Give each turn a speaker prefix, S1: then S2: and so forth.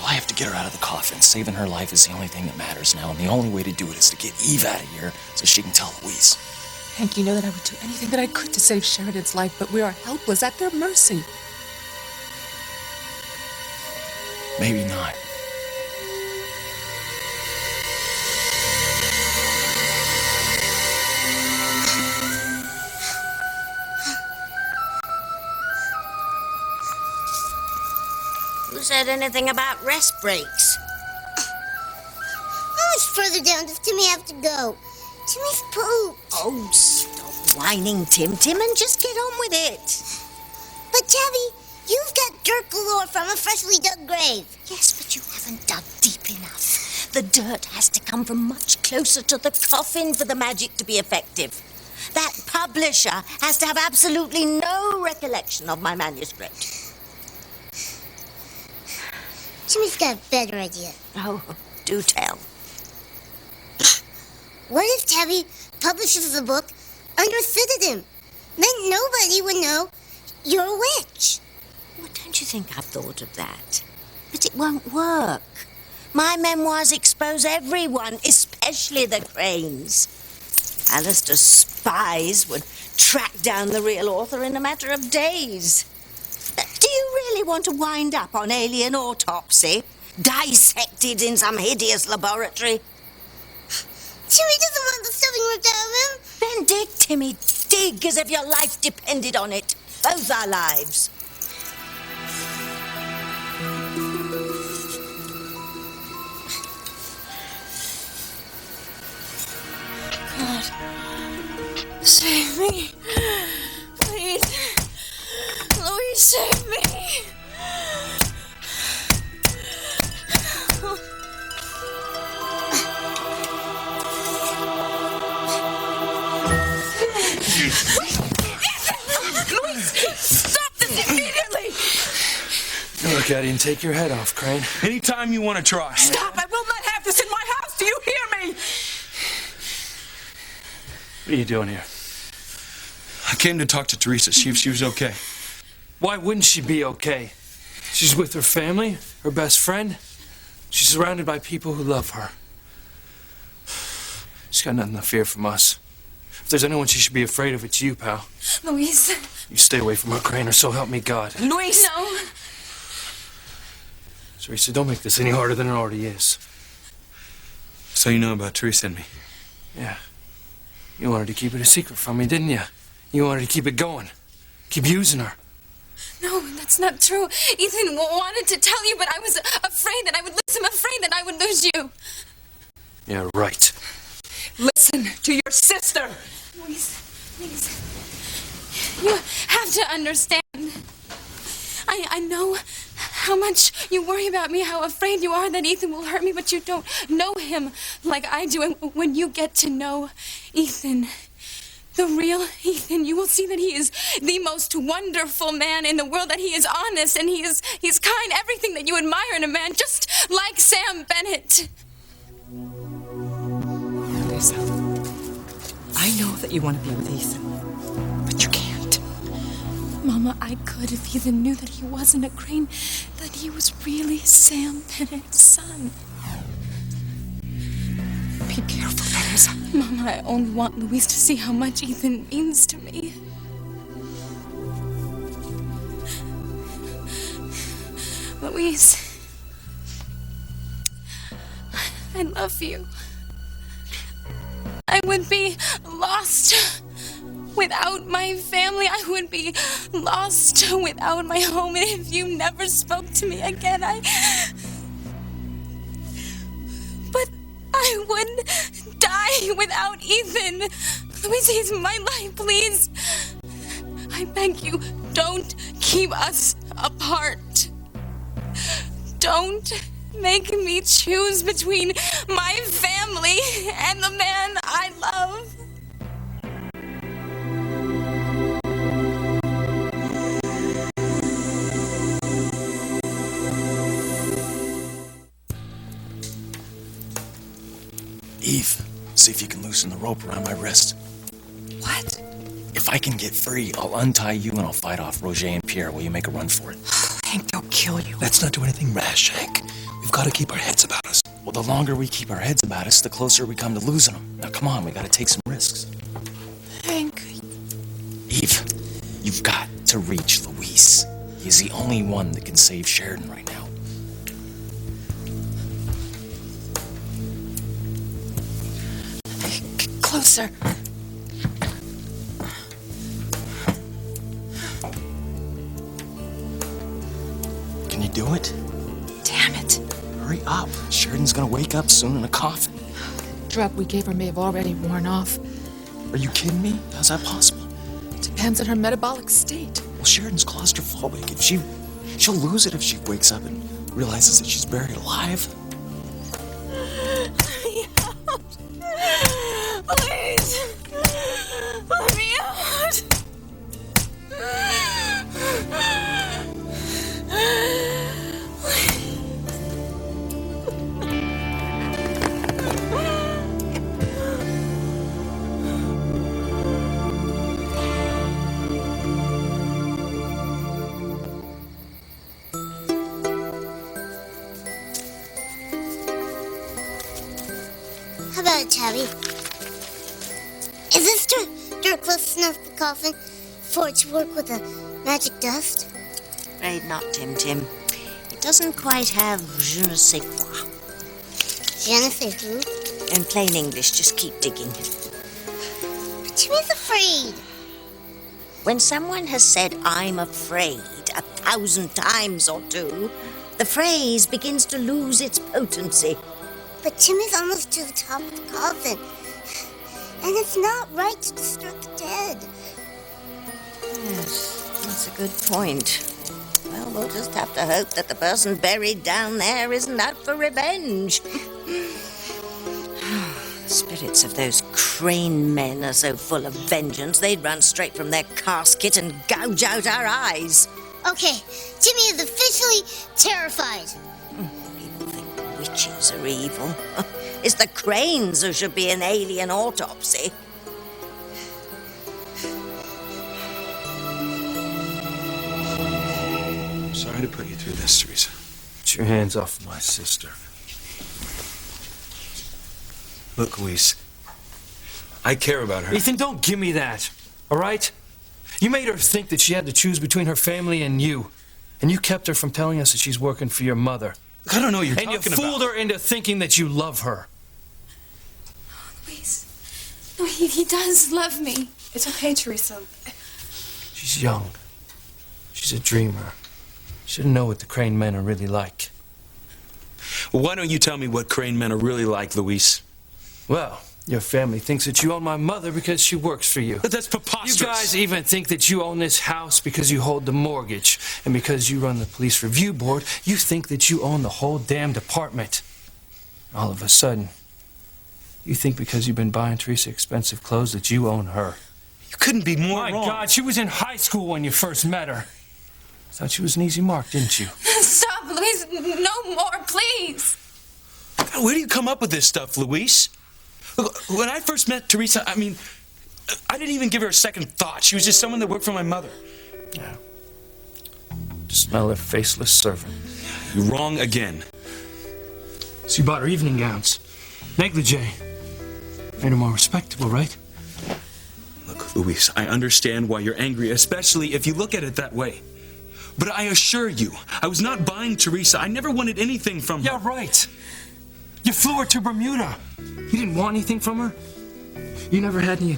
S1: I have to get her out of the coffin. Saving her life is the only thing that matters now, and the only way to do it is to get Eve out of here so she can tell Louise.
S2: Hank, you know that I would do anything that I could to save Sheridan's life, but we are helpless at their mercy.
S1: Maybe not.
S3: Who said anything about rest breaks?
S4: How much further down does Timmy have to go? Timmy's poop.
S3: Oh, stop whining, Tim, and just get on with it.
S4: But, Tabby, you've got dirt galore from a freshly dug grave.
S3: Yes, but you haven't dug deep enough. The dirt has to come from much closer to the coffin for the magic to be effective. That publisher has to have absolutely no recollection of my manuscript.
S4: Timmy's got a better idea.
S3: Oh, do tell.
S4: What if Tabby publishes the book underfitted him? Then nobody would know you're a witch.
S3: Well, don't you think I've thought of that? But it won't work. My memoirs expose everyone, especially the Cranes. Alistair's spies would track down the real author in a matter of days. Do you really want to wind up on alien autopsy? Dissected in some hideous laboratory?
S4: Timmy doesn't want the stuffing ripped out of him.
S3: Then dig, Timmy. Dig as if your life depended on it. Both our lives.
S5: God, save me. Please. Louise, save me. Louise, stop this immediately.
S6: Look at it and take your head off, Crane.
S7: Anytime you want to try.
S2: Stop! I will not have this in my house! Do you hear me?
S6: What are you doing here?
S7: I came to talk to Teresa, see if she was okay.
S6: Why wouldn't she be okay? She's with her family, her best friend. She's surrounded by people who love her. She's got nothing to fear from us. If there's anyone she should be afraid of, it's you, pal.
S5: Louise.
S6: You stay away from her, Crane, or so help me God.
S2: Louise!
S5: No.
S6: Teresa, don't make this any harder than it already is.
S7: So you know about Teresa and me?
S6: Yeah. You wanted to keep it a secret from me, didn't you? You wanted to keep it going. Keep using her.
S5: No, that's not true. Ethan wanted to tell you, but I was afraid that I would lose him, afraid that I would lose you.
S6: Yeah, right.
S2: Listen to your sister!
S5: Louise, please. You have to understand. I know how much you worry about me, how afraid you are that Ethan will hurt me, but you don't know him like I do. And when you get to know Ethan, the real Ethan, you will see that he is the most wonderful man in the world, that he is honest and he's kind, everything that you admire in a man, just like Sam Bennett.
S2: Lisa, I know that you want to be with Ethan, but you can't.
S5: Mama, I could if Ethan knew that he wasn't a Crane, that he was really Sam Bennett's son.
S2: Be careful, Teresa.
S5: Mama, I only want Louise to see how much Ethan means to me. Louise, I love you. I would be lost without my family. I would be lost without my home. And if you never spoke to me again, But I would die without Ethan. Louise, he's my life, please. I beg you, don't keep us apart. Don't make me choose between my family and the man I love.
S1: Eve, see if you can loosen the rope around my wrist.
S2: What?
S1: If I can get free, I'll untie you and I'll fight off Roger and Pierre while you make a run for it.
S2: Hank, they'll kill you.
S1: Let's not do anything rash, Hank.
S7: gotta keep our heads about us.
S1: Well, the longer we keep our heads about us, the closer we come to losing them. Now, come on, we gotta take some risks.
S5: Hank.
S1: Eve, you've got to reach Luis. He's the only one that can save Sheridan right now.
S2: Closer.
S1: Can you do it?
S2: Damn it.
S1: Hurry up. Sheridan's gonna wake up soon in a coffin.
S8: Drug we gave her may have already worn off.
S1: Are you kidding me? How's that possible?
S8: Depends on her metabolic state.
S1: Well, Sheridan's claustrophobic. She'll lose it if she wakes up and realizes that she's buried alive.
S5: Please. Let me out.
S4: How about it, Tabby? Is this dirt close enough to the coffin for it to work with the magic dust?
S3: Afraid not, Tim. It doesn't quite have je ne sais quoi.
S4: Je ne sais who.
S3: In plain English, just keep digging.
S4: But Timmy's afraid.
S3: When someone has said, I'm afraid, 1,000 times or two, the phrase begins to lose its potency.
S4: But Timmy's almost to the top of the coffin. And it's not right to disturb the dead.
S3: Yes, that's a good point. Well, we'll just have to hope that the person buried down there isn't out for revenge. The spirits of those Crane men are so full of vengeance, they'd run straight from their casket and gouge out our eyes.
S4: Okay, Timmy is officially terrified.
S3: People think witches are evil. It's the Cranes who should be an alien autopsy.
S7: Sorry to put you through this, Teresa.
S6: Get your hands off my sister.
S7: Look, Luis, I care about her.
S6: Ethan, don't give me that, all right? You made her think that she had to choose between her family and you. And you kept her from telling us that she's working for your mother.
S7: I don't know what you're
S6: And you
S7: talking
S6: fooled
S7: about.
S6: her into thinking that you love her.
S5: Please. No, he does love me.
S2: It's okay, Teresa.
S6: She's young. She's a dreamer. She doesn't know what the Crane men are really like.
S7: Well, why don't you tell me what Crane men are really like, Luis?
S6: Well, your family thinks that you own my mother because she works for you.
S7: But that's preposterous.
S6: You guys even think that you own this house because you hold the mortgage. And because you run the police review board, you think that you own the whole damn department. All of a sudden, you think because you've been buying Teresa expensive clothes that you own her.
S7: You couldn't be more
S6: My
S7: wrong.
S6: God, she was in high school when you first met her. Thought she was an easy mark, didn't you?
S5: Stop, Louise. No more, please.
S7: God, where do you come up with this stuff, Luis? Look, when I first met Teresa, I didn't even give her a second thought. She was just someone that worked for my mother.
S6: Yeah. Smell her faceless servant.
S7: You're wrong again.
S6: So you bought her evening gowns, negligee. Made her more respectable, right?
S7: Look, Luis, I understand why you're angry, especially if you look at it that way. But I assure you, I was not buying Teresa. I never wanted anything from her.
S6: Yeah, right. You flew her to Bermuda. You didn't want anything from her. You never had any